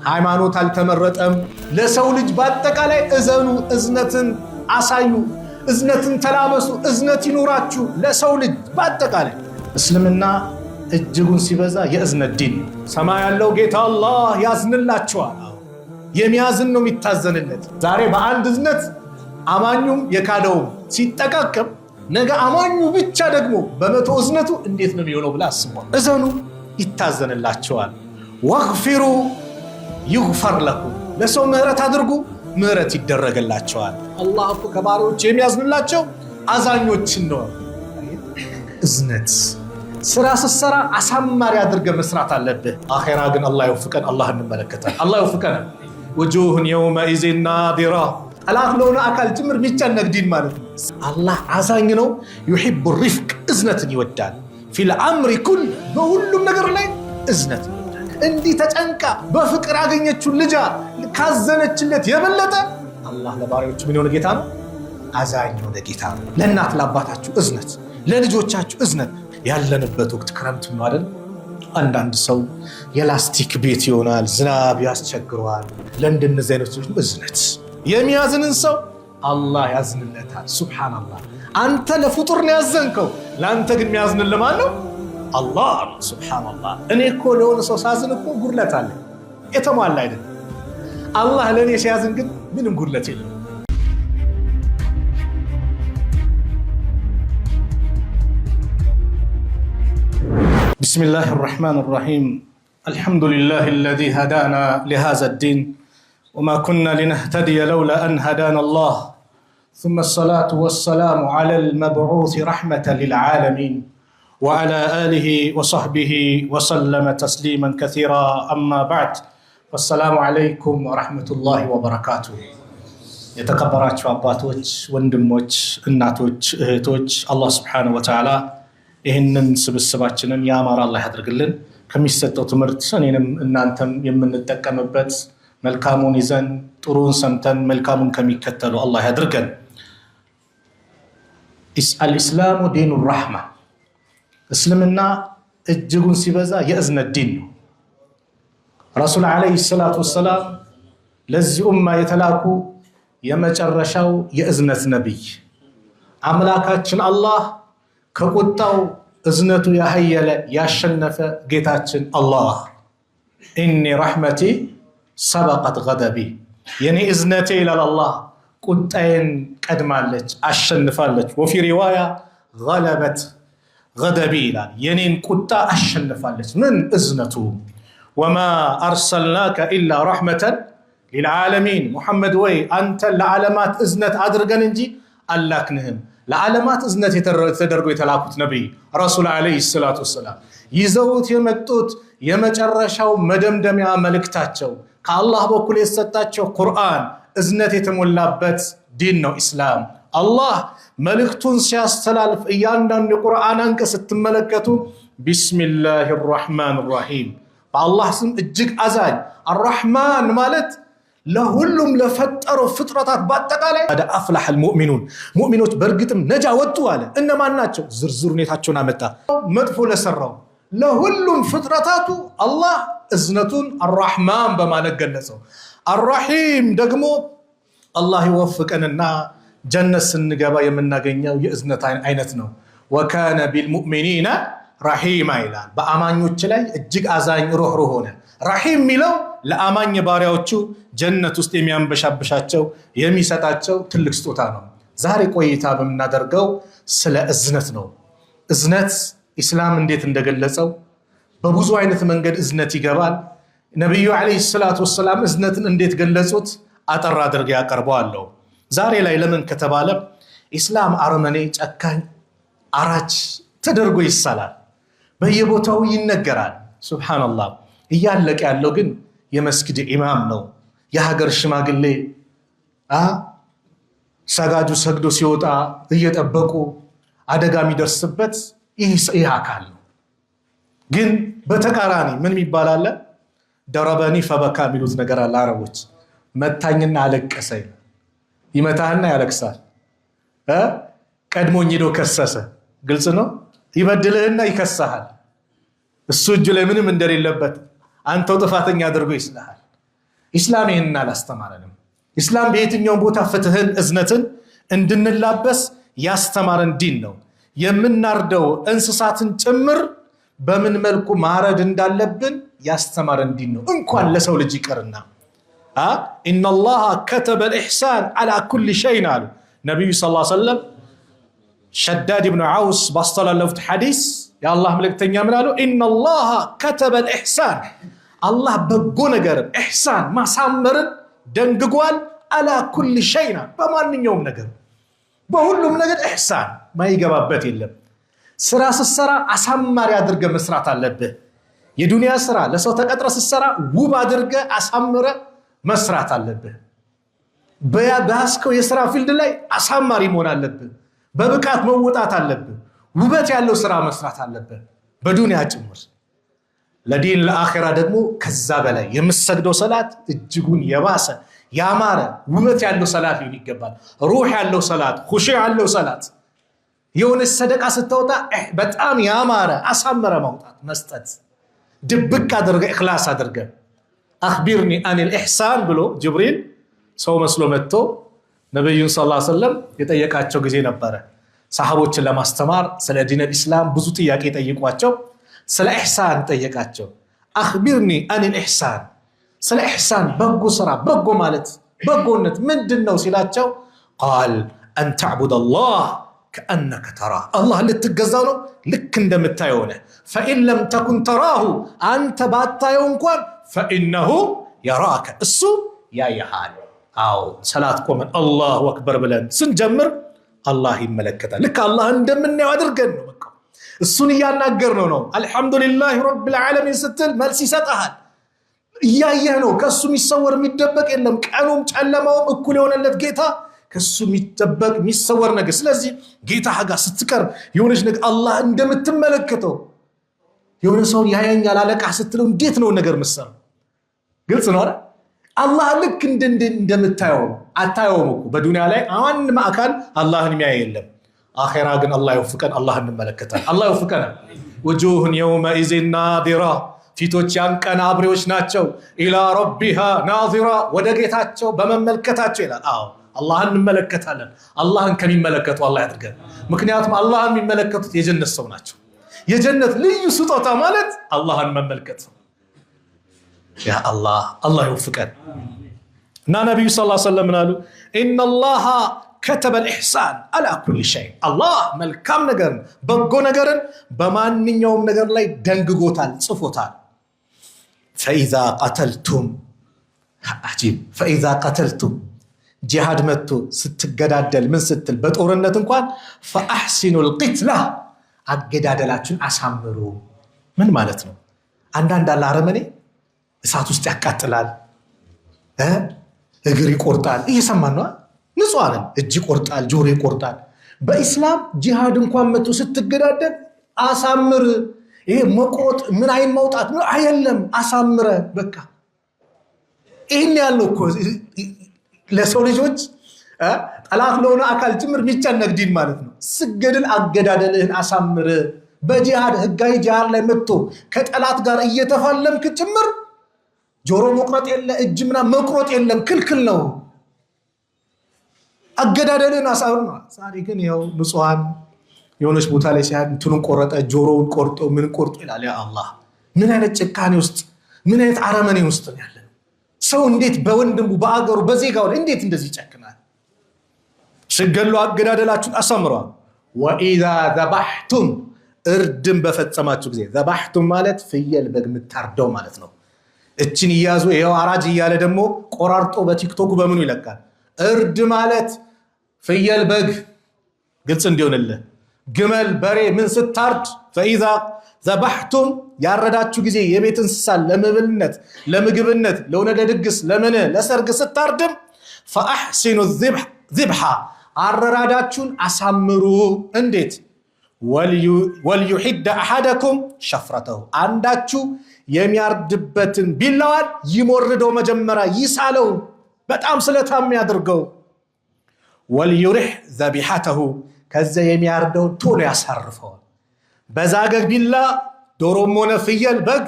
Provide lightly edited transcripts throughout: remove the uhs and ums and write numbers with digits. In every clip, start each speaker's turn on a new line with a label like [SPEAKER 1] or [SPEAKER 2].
[SPEAKER 1] ሃይማኖት አልተመረጠም። ለሰው ልጅ በአጠቃላይ እዘኑ፣ እዝነትን አሳዩ፣ እዝነትን ተላበሱ፣ እዝነት ይኖራችሁ ለሰው ልጅ በአጠቃላይ። እስልምና እጅጉን ሲበዛ የእዝነት ዲን። ሰማይ ያለው ጌታ አላህ ያዝንላችኋል። የሚያዝን ነው የሚታዘንለት። ዛሬ በአንድ እዝነት አማኙም የካደውም ሲጠቃቀም ነገ አማኙ ብቻ ደግሞ በመቶ እዝነቱ እንዴት ነው የሚሆነው ብላ አስቧል። እዘኑ ይታዘንላቸዋል። ወግፊሩ ይግፈር ለኩም፣ ለሰው ምህረት አድርጉ ምህረት ይደረግላቸዋል። አላህ እኮ ከባሪዎች የሚያዝንላቸው አዛኞችን ነው። እዝነት ስራ ስትሰራ አሳማሪ አድርገህ መስራት አለብህ። አኼራ ግን አላህ ይወፍቀን። አላህ እንመለከታል። አላህ ይወፍቀን። ወጁሁን የውመኢዚን ናዲራ፣ ጠላት ለሆነ አካል ጭምር የሚጨነቅ ዲን ማለት ነው። አላህ አዛኝ ነው። ዩሒቡ ሪፍቅ፣ እዝነትን ይወዳል። ፊል አምሪ ኩል፣ በሁሉም ነገር ላይ እዝነት ይወዳል። እንዲህ ተጨንቃ በፍቅር አገኘችው ልጃ ካዘነችለት የበለጠ አላህ ለባሪያዎቹ ምን የሆነ ጌታ ነው? አዛኝ የሆነ ጌታ ነው። ለእናት ለአባታችሁ እዝነት፣ ለልጆቻችሁ እዝነት። ያለንበት ወቅት ክረምት ነው አይደል? አንዳንድ ሰው የላስቲክ ቤት ይሆናል፣ ዝናብ ያስቸግረዋል። ለእንደነዚህ አይነት ሰዎች እዝነት የሚያዝንን ሰው አላህ ያዝንለታል። ሱብሃንአላህ። አንተ ለፍጡር ነው ያዘንከው፣ ለአንተ ግን የሚያዝንልህ ማን ነው? አላህ። ሱብሃንአላህ። እኔ እኮ ለሆነ ሰው ሳዝን እኮ ጉድለት አለ፣ የተሟላ አይደለም። አላህ ለእኔ ሲያዝን ግን ምንም ጉድለት የለም። بسم الله الرحمن الرحيم. الحمد لله الذي هدانا لهذا الدين وما كنا لنهتدي لولا أن هدانا الله ثم الصلاة والسلام على المبعوث رحمة للعالمين وعلى آله وصحبه وسلم تسليما كثيرا. أما بعد والسلام عليكم ورحمة الله وبركاته. يتكبراتشو أباتوش وندموش الناتوش اهتوش الله سبحانه وتعالى ይህንን ስብስባችንን ያማረ አላህ ያድርግልን። ከሚሰጠው ትምህርት እኔንም እናንተም የምንጠቀምበት መልካሙን ይዘን ጥሩን ሰምተን መልካሙን ከሚከተሉ አላህ ያድርገን። አልኢስላሙ ዲኑ ረሕማ፣ እስልምና እጅጉን ሲበዛ የእዝነት ዲን ነው። ረሱል ዓለይሂ ሰላቱ ወሰላም ለዚህ ኡማ የተላኩ የመጨረሻው የእዝነት ነቢይ፣ አምላካችን አላህ ከቁጣው እዝነቱ ያህየለ ያሸነፈ ጌታችን አላህ ኢኒ ረሕመቲ ሰበቀት ገደቢ፣ የኔ እዝነቴ ይላል አላህ ቁጣዬን ቀድማለች አሸንፋለች። ወፊ ሪዋያ ገለበት ገደቢ ይላል፣ የኔን ቁጣ አሸንፋለች። ምን እዝነቱ? ወማ አርሰልናከ ኢላ ረሕመተን ሊልዓለሚን፣ ሙሐመድ ወይ አንተን ለዓለማት እዝነት አድርገን እንጂ አላክንህም። ለዓለማት እዝነት ተደርጎ የተላኩት ነቢይ ረሱል ዓለይሂ ሰላቱ ወሰላም ይዘውት የመጡት የመጨረሻው መደምደሚያ መልእክታቸው ከአላህ በኩል የተሰጣቸው ቁርአን እዝነት የተሞላበት ዲን ነው ኢስላም። አላህ መልእክቱን ሲያስተላልፍ እያንዳንዱ የቁርአን አንቀጽ ስትመለከቱ ቢስሚላሂ ራሕማን ራሒም፣ በአላህ ስም እጅግ አዛኝ። አራሕማን ማለት ለሁሉም ለፈጠረው ፍጥረታት በአጠቃላይ ቀድ አፍለሐል ሙእሚኑን፣ ሙእሚኖች በእርግጥም ነጃ ወጡ አለ። እነማን ናቸው? ዝርዝር ሁኔታቸውን አመጣ። መጥፎ ለሰራው ለሁሉም ፍጥረታቱ አላህ እዝነቱን አራሕማን በማለት ገለጸው። አራሒም ደግሞ አላህ ይወፍቀንና ጀነት ስንገባ የምናገኘው የእዝነት አይነት ነው። ወካነ ቢልሙእሚኒነ ረሒማ ይላል። በአማኞች ላይ እጅግ አዛኝ ሩህሩህ ሆነ። ረሒም የሚለው ለአማኝ ባሪያዎቹ ጀነት ውስጥ የሚያንበሻብሻቸው የሚሰጣቸው ትልቅ ስጦታ ነው። ዛሬ ቆይታ በምናደርገው ስለ እዝነት ነው። እዝነት ኢስላም እንዴት እንደገለጸው በብዙ አይነት መንገድ እዝነት ይገባል። ነቢዩ ዓለይሂ ሰላቱ ወሰላም እዝነትን እንዴት ገለጹት አጠር አድርጌ ያቀርበዋለሁ። ዛሬ ላይ ለምን ከተባለ ኢስላም አረመኔ፣ ጨካኝ፣ አራጅ ተደርጎ ይሳላል፣ በየቦታው ይነገራል። ሱብሃንአላህ። እያለቀ ያለው ግን የመስጊድ ኢማም ነው፣ የሀገር ሽማግሌ ሰጋጁ ሰግዶ ሲወጣ እየጠበቁ አደጋ የሚደርስበት ይህ አካል ነው። ግን በተቃራኒ ምን ይባላል? ደረበኒ ፈበካ የሚሉት ነገር አለ አረቦች። መታኝና አለቀሰ። ይመታህና ያለቅሳል። ቀድሞኝ ሄዶ ከሰሰ። ግልጽ ነው። ይበድልህና ይከሳሃል። እሱ እጁ ላይ ምንም እንደሌለበት አንተው ጥፋተኛ አድርጎ ይስልሃል። ኢስላም ይህንን አላስተማረንም። ኢስላም በየትኛውም ቦታ ፍትህን እዝነትን እንድንላበስ ያስተማረን ዲን ነው። የምናርደው እንስሳትን ጭምር በምን መልኩ ማረድ እንዳለብን ያስተማረን ዲን ነው። እንኳን ለሰው ልጅ ይቀርና ኢነላሃ ከተበል ኢሕሳን ዐላ ኩሊ ሸይን አሉ ነቢዩ ሰለላሁ ዐለይሂ ወሰለም። ሸዳድ ብኑ ዐውስ ባስተላለፉት ሐዲስ የአላህ መልእክተኛ ምን አሉ? ኢነላሃ ከተበል ኢሕሳን፣ አላህ በጎ ነገርን ኢሕሳን ማሳመርን ደንግጓል። ዐላ ኩሊ ሸይን፣ በማንኛውም ነገር በሁሉም ነገር ኢሕሳን ማይገባበት የለም። ስራ ስትሰራ አሳማሪ አድርገ መስራት አለብህ። የዱንያ ስራ ለሰው ተቀጥረ ስትሰራ ውብ አድርገ አሳምረ መስራት አለብህ። በያዝከው የስራ ፊልድ ላይ አሳማሪ መሆን አለብህ። በብቃት መወጣት አለብህ። ውበት ያለው ስራ መስራት አለብህ፣ በዱንያ ጭምር። ለዲን ለአኺራ ደግሞ ከዛ በላይ የምትሰግደው ሰላት እጅጉን የባሰ ያማረ ውበት ያለው ሰላት ሊሆን ይገባል። ሩህ ያለው ሰላት፣ ኹሹዕ ያለው ሰላት። የሆነ ሰደቃ ስትወጣ በጣም ያማረ አሳመረ ማውጣት መስጠት፣ ድብቅ አድርገ ኢኽላስ አድርገ። አኽቢርኒ አኒል ኢሕሳን ብሎ ጅብሪል ሰው መስሎ መጥቶ ነብዩን ሰለላሁ ዐለይሂ ወሰለም የጠየቃቸው ጊዜ ነበረ። ሰሃቦችን ለማስተማር ስለ ዲን ኢስላም ብዙ ጥያቄ ጠይቋቸው፣ ስለ ኢሕሳን ጠየቃቸው። አኽቢርኒ አኒል ኢሕሳን፣ ስለ ኢሕሳን በጎ ስራ፣ በጎ ማለት በጎነት ምንድነው ሲላቸው፣ ቃል አን ተዕቡደላህ ከአነከ ተራህ፣ አላህ ልትገዛው ነው ልክ እንደምታየው ሆነ። ፈኢን ለም ተኩን ተራሁ፣ አንተ ባታየው እንኳን ፈኢነሁ የራከ፣ እሱ ያየሃል። አዎ ሰላት ቆመን አላሁ አክበር ብለን ስንጀምር አላህ ይመለከታል። ልክ አላህ እንደምናየው አድርገን ነው በቃ እሱን እያናገርነው ነው። አልሐምዱሊላህ ረብል ዓለሚን ስትል መልስ ይሰጣል። እያየህ ነው። ከሱ የሚሰወር የሚደበቅ የለም። ቀኑም ጨለማውም እኩል የሆነለት ጌታ፣ ከሱ የሚደበቅ የሚሰወር ነገር። ስለዚህ ጌታ ጋር ስትቀርብ የሆነች ነገር አላህ እንደምትመለከተው፣ የሆነ ሰው ያየኛል አለቃ ስትለው እንዴት ነው ነገር መሰለው? ግልጽ ነው አይደል? አላህ ልክ እንደምታየው አታየውም እኮ። በዱንያ ላይ አንድ አካል አላህን የሚያይ የለም። አኺራ ግን አላህ ይወፍቀን፣ አላህ እንመለከታለን። አላህ ይወፍቀን። ወጁሁን የውመኢዝን ናዲራ፣ ፊቶች ያን ቀን አብሬዎች ናቸው። ኢላ ረቢሃ ናዚራ፣ ወደ ጌታቸው በመመልከታቸው ይላል። አዎ አላህን እንመለከታለን። አላህን ከሚመለከቱ አላህ ያድርገን። ምክንያቱም አላህን የሚመለከቱት የጀነት ሰው ናቸው። የጀነት ልዩ ስጦታ ማለት አላህን መመልከት ነው። ያ አላህ አላህ ይወፍቀን። እና ነብዩ ሰለላሁ ዐለይሂ ወሰለም አሉ ኢነላሃ ከተበል ኢሕሳን ዐላ ኩሊ ሸይ፣ አላህ መልካም ነገርን በጎ ነገርን በማንኛውም ነገር ላይ ደንግጎታል፣ ጽፎታል። ፈኢዛ ቀተልቱም፣ አጂብ፣ ፈኢዛ ቀተልቱም ጂሃድ መጥቶ ስትገዳደል ምን ስትል በጦርነት እንኳን ፈአሕሲኑል ቂትላ፣ አገዳደላችሁን አሳምሩ። ምን ማለት ነው? አንዳንድ አለ አረመኔ እሳት ውስጥ ያቃጥላል፣ እግር ይቆርጣል። እየሰማን ነው። ንጹሃንን እጅ ይቆርጣል፣ ጆሮ ይቆርጣል። በኢስላም ጂሃድ እንኳን መጥቶ ስትገዳደል አሳምር። ይሄ መቆጥ ምን አይን ማውጣት ነው አይደለም፣ አሳምረ በቃ። ይሄን ያለው እኮ ለሰው ልጆች ጠላት ለሆነ አካል ጭምር የሚጨነቅ ዲን ማለት ነው። ስገድል አገዳደልህን አሳምር። በጂሃድ ህጋዊ ጂሃድ ላይ መጥቶ ከጠላት ጋር እየተፋለምክ ጭምር ጆሮ መቁረጥ የለ፣ እጅ ምናምን መቁረጥ የለም፣ ክልክል ነው። አገዳደልን አሳምር ነው። ዛሬ ግን ያው ንጹሃን የሆነች ቦታ ላይ ሲያድ እንትኑን ቆረጠ፣ ጆሮውን ቆርጦ ምን ቆርጦ ይላል። ያ አላህ ምን አይነት ጭካኔ ውስጥ ምን አይነት አረመኔ ውስጥ ነው ያለ ሰው። እንዴት በወንድሙ በአገሩ በዜጋው ላይ እንዴት እንደዚህ ይጨክናል? ስገሉ አገዳደላችሁን አሳምሯል። ወኢዛ ዘባሕቱም፣ እርድም በፈጸማችሁ ጊዜ። ዘባሕቱም ማለት ፍየል በግ የምታርደው ማለት ነው። እችን እያዙ ይኸው አራጅ እያለ ደግሞ ቆራርጦ በቲክቶኩ በምኑ ይለቃል። እርድ ማለት ፍየል በግ፣ ግልጽ እንዲሆንልህ ግመል በሬ ምን ስታርድ ፈኢዛ ዘባሕቱም ያረዳችሁ ጊዜ የቤት እንስሳ ለመብልነት ለምግብነት ለሆነ ለድግስ ለምን ለሰርግ ስታርድም ፈአሕሲኑ ዚብሓ አረራዳችሁን አሳምሩ። እንዴት? ወልዩሒድ አሐደኩም ሸፍረተሁ አንዳችሁ የሚያርድበትን ቢላዋን ይሞርደው፣ መጀመሪያ ይሳለው፣ በጣም ስለታም ያድርገው። ወልዩሪሕ ዘቢሐተሁ ከዛ የሚያርደውን ቶሎ ያሳርፈዋል። በዛገ ቢላ ዶሮም ሆነ ፍየል በግ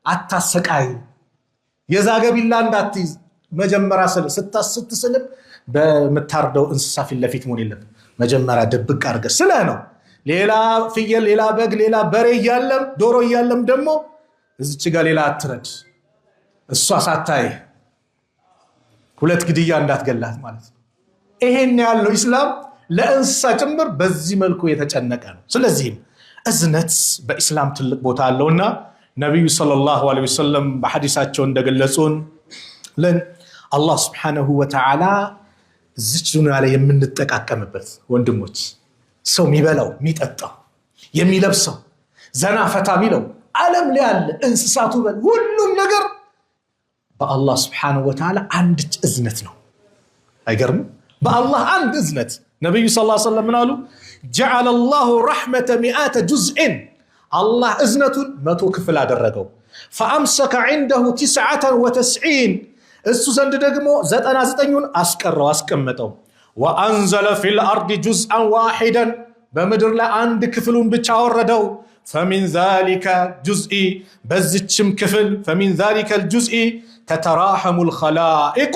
[SPEAKER 1] አታሰቃይ። የዛገ ቢላ እንዳትይዝ መጀመሪያ ስትስልም በመታርደው እንስሳ ፊት ለፊት መሆን የለብም። መጀመሪያ ድብቅ አድርገህ ስለህ ነው። ሌላ ፍየል፣ ሌላ በግ፣ ሌላ በሬ እያለም ዶሮ እያለም ደግሞ እዚች ጋር ሌላ አትረድ። እሷ ሳታይ ሁለት ግድያ እንዳትገላት ማለት ነው። ይሄን ያለው ኢስላም ለእንስሳ ጭምር በዚህ መልኩ የተጨነቀ ነው። ስለዚህም እዝነት በኢስላም ትልቅ ቦታ አለውና ነብዩ ሰለላሁ ዐለይሂ ወሰለም በሐዲሳቸው እንደገለጹን አላህ Subhanahu Wa Ta'ala እዚች ዱንያ ላይ የምንጠቃቀምበት ወንድሞች ሰው የሚበላው የሚጠጣው የሚለብሰው ዘና ፈታ የሚለው ዓለም ላይ ያለ እንስሳቱ ሁሉም ነገር በአላህ Subhanahu Wa Ta'ala አንድ እዝነት ነው። አይገርም? በአላህ አንድ እዝነት ነብዩ ሰለላሁ ዐለይሂ ወሰለም ምናሉ جعل الله رحمة 100 جزء الله እዝነቱን 100 ክፍል አደረገው فامسك عنده 99 እሱ ዘንድ ደግሞ 99ን አስቀመጠው وانزل في الارض جزءا واحدا በምድር ላይ አንድ ክፍሉን ብቻ አወረደው فمن ذلك الجزء በዚህም ክፍል فمن ذلك الجزء تتراحم الخلائق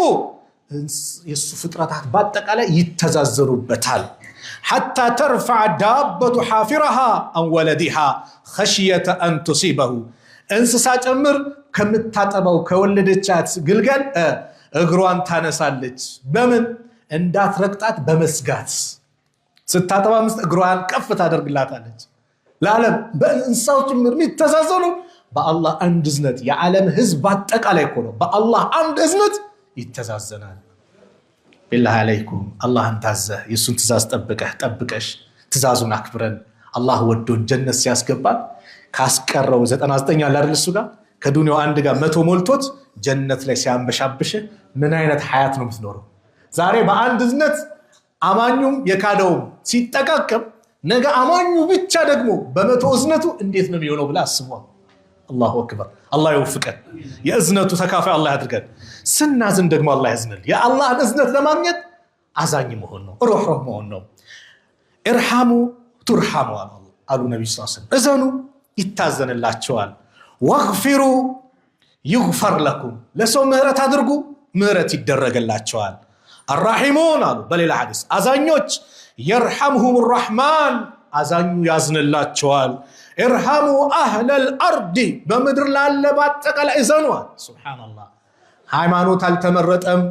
[SPEAKER 1] የሱ ፍጥረታት በአጠቃላይ ይተዛዘሩበታል حتى ترفع دابة حافرها عن ولدها خشية أن تصيبه እንስሳ ጭምር ከምታጠባው ከወለደቻት ግልገል እግሯን ታነሳለች በምን እንዳትረቅጣት በመስጋት ስታጠባ እግሯን ከፍ ታደርግላታለች ለዓለም በእንስሳው ጭምር የሚተዛዘኑ በአላህ አንድ እዝነት የዓለም ህዝብ አጠቃላይ እኮ ነው በአላህ አንድ እዝነት ይተዛዘናል بالله عليكم الله انتازه يسون تزاز ጠብቀሽ ትዛዙን አክብረን አላህ ወዶን ጀነት ሲያስገባን ካስቀረው 99 አለ አይደል እሱ ጋር ከዱንያው አንድ ጋር 100 ሞልቶት ጀነት ላይ ሲያንበሻብሽ ምን አይነት ሐያት ነው የምትኖረው ዛሬ በአንድ እዝነት አማኙም የካደውም ሲጠቃቀም ነገ አማኙ ብቻ ደግሞ በ100 እዝነቱ እንዴት ነው የሚሆነው ብላ አስበው الله أكبر الله يوفقك يا إذنته تكافئ الله يدركك سنازن دقم الله يزنل يا الله إذنت لمانيت عزاني مهنو روح مهنو ارحموا ترحموا قالوا النبي صلى الله عليه وسلم إذنوا يتازن الله شوال واغفروا يغفر لكم لسو مهرة هدرقوا مهرة يدرق الله شوال الراحمون قالوا بل الحديث عزانيوش يرحمهم الرحمن عزانيو يزن الله شوال ارحموا أهل الأرض بمدر لالبات تقل إذنوا سبحان الله ሃይማኖት አልተመረጠም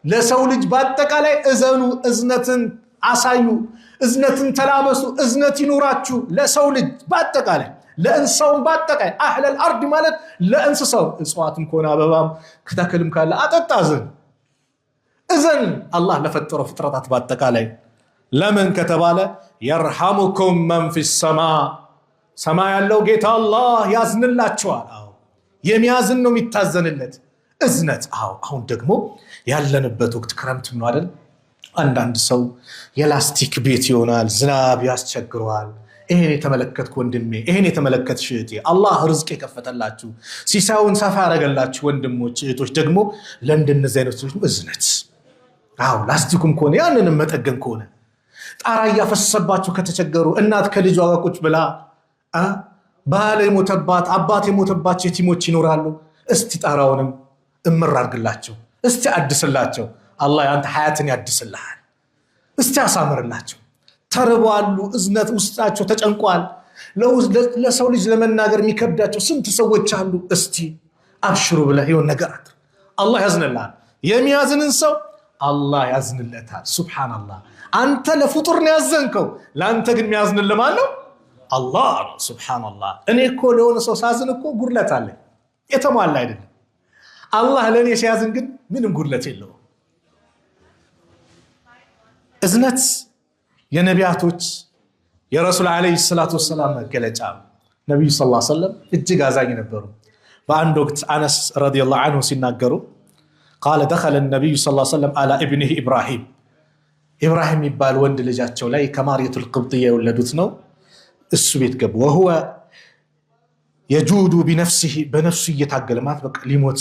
[SPEAKER 1] ለሰው ልጅ ባጠቃላይ እዘኑ እዝነትን አሳዩ እዝነትን ተላበሱ እዝነት ይኑራችሁ ለሰው ልጅ ባጠቃላይ ለእንስሳው ባጠቃላይ أهل الأرض ማለት ለእንስሳው እጽዋትም ኮና አበባም ከተክልም ካለ አጠጣዝን እዘን አላህ ለፈጠረው ፍጥረታት ባጠቃላይ ለምን ከተባለ يرحمكم من في السماء ሰማይ ያለው ጌታ አላህ ያዝንላችኋል የሚያዝን ነው የሚታዘንለት እዝነት አሁን ደግሞ ያለንበት ወቅት ክረምት ነው አይደል አንዳንድ ሰው የላስቲክ ቤት ይሆናል ዝናብ ያስቸግረዋል ይሄን የተመለከትኩ ወንድሜ ይሄን የተመለከትሽ እህቴ አላህ ርዝቅ ይከፈተላችሁ ሲሳውን ሰፋ ያረጋላችሁ ወንድሞች እህቶች ደግሞ ለእንደነዚህ አይነቶች እዝነት ላስቲኩም ኮነ ያንንም መጠገን ኮነ ጣራ ያፈሰባችሁ ከተቸገሩ እናት ከልጇ ጋር ቁጭ ብላ ባለ ሞተባት አባት የሞተባቸው የቲሞች ይኖራሉ እስቲ ጣራውንም እምር አድርግላቸው እስቲ አድስላቸው አላህ ያንተ ሐያትን ያድስልሃል እስቲ አሳምርላቸው ተርቧሉ እዝነት ውስጣቸው ተጨንቋል ለሰው ልጅ ለመናገር የሚከብዳቸው ስንት ሰዎች አሉ እስቲ አብሽሩ ብለህ ይሁን ነገር አድርግ አላህ ያዝንልሃል የሚያዝንን ሰው አላህ ያዝንለታል ሱብሃንአላህ አንተ ለፍጡር ነው ያዘንከው ላንተ ግን የሚያዝንልህ ማን ነው الله سبحان الله እኔ እኮ ለሆነ ሰው ሳዝን እኮ ጉድለት አለ የተሟላ አይደለም አላህ ለኔ ሲያዝን ግን ምንም ጉድለት የለው እዝነት የነቢያቶች የረሱል አለይሂ ሰላቱ ወሰለም መገለጫ ነብዩ ሰለላሁ ዐለይሂ ወሰለም እጅግ አዛኝ ነበሩ በአንድ ወቅት አነስ ረዲየላሁ ዐንሁ ሲናገሩ قال دخل النبي صلى الله عليه وسلم على ابنه ابراهيم ይባል ወንድ ልጃቸው ላይ ከማርየቱል ቅብጥያ የወለዱት ነው እሱ ቤት ገቡ وهو يجود بنفسه بنفسه እየታገለማት በቃ ሊሞት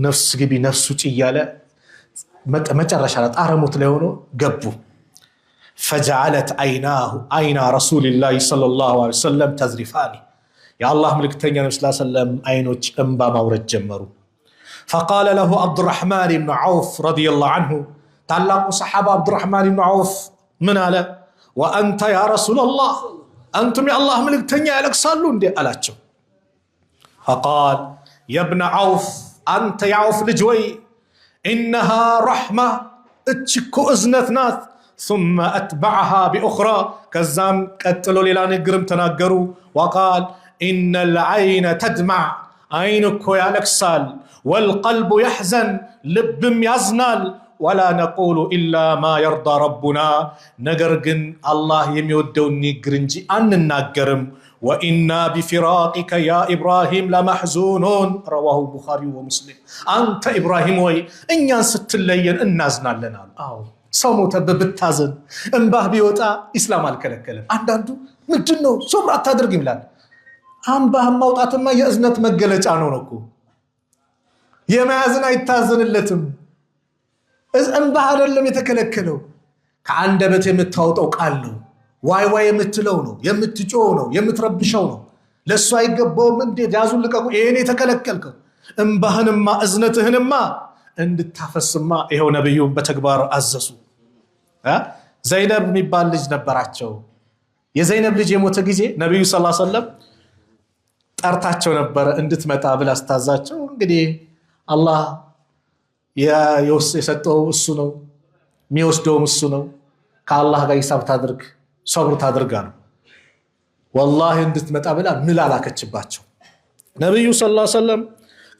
[SPEAKER 1] ነፍስ ግቢ ነፍሱ ጭያለ መጨረሻ ጣረሞት ላይ ሆኖ ገቡ فجعلت عينا رسول الله صلى الله عليه وسلم تذرفان يا الله ملكتኛ ነብዩ ሰለላሁ ዐለይሂ ወሰለም አይኖች እንባ ማውረድ ጀመሩ فقال له عبد الرحمن بن عوف رضي الله عنه تعلق صحابة عبد الرحمن بن عوف من على وأنت يا رسول الله أنتم يا الله ملك تنيا لك صلون دي ألاتشو فقال يا ابن عوف أنت يا عوف لجوي إنها رحمة اتشكو إزنثناث ثم أتبعها بأخرى كزام قتلوا للا نقرم تناقروا وقال إن العين تدمع عينك يا لكسال والقلب يحزن لبم يزنال ولا نقول إلا ما يرضى ربنا نقرقن الله يميودون نقرنجي أن الناقرم وإنا بفراقك يا إبراهيم لمحزونون رواه البخاري ومسلم أنت إبراهيم وي إن ينست الليل النازنا لنا سومو تببتازن انباه بيوتا إسلام الكلام عندو مدنو صبرات تدرق ملان انباه موطات ما يأزنت مقلج عنونكو يمازن يتازن اللتم انباه لم يتكلكلو كعندبت يمتاوطو قالو واي واي يمتلو ነው የምትጮው ነው የምትረብሸው ነው ለሱ አይገባውም እንዴ ያዙን ልቀቁ ይሄኔ ተከለከልከው እንባህንማ እዝነትህንማ እንድታፈስማ ይሄው ነብዩን በተግባር አዘዙ ዘይነብ የሚባል ልጅ ነበራቸው የዘይነብ ልጅ የሞተ ጊዜ ነብዩ ሰለላሁ ዐለይሂ ወሰለም ጠርታቸው ነበር እንድትመጣ ብላ አስታዛቸው እንግዲህ አላህ የሰጠው እሱ ነው የሚወስደው እሱ ነው ከአላህ ጋር ሂሳብ ታድርግ صبر ታድርጋሉ والله እንድትመጣ ብላ ምላላከችባቸው ነብዩ ሰለላሁ ዐለይሂ ወሰለም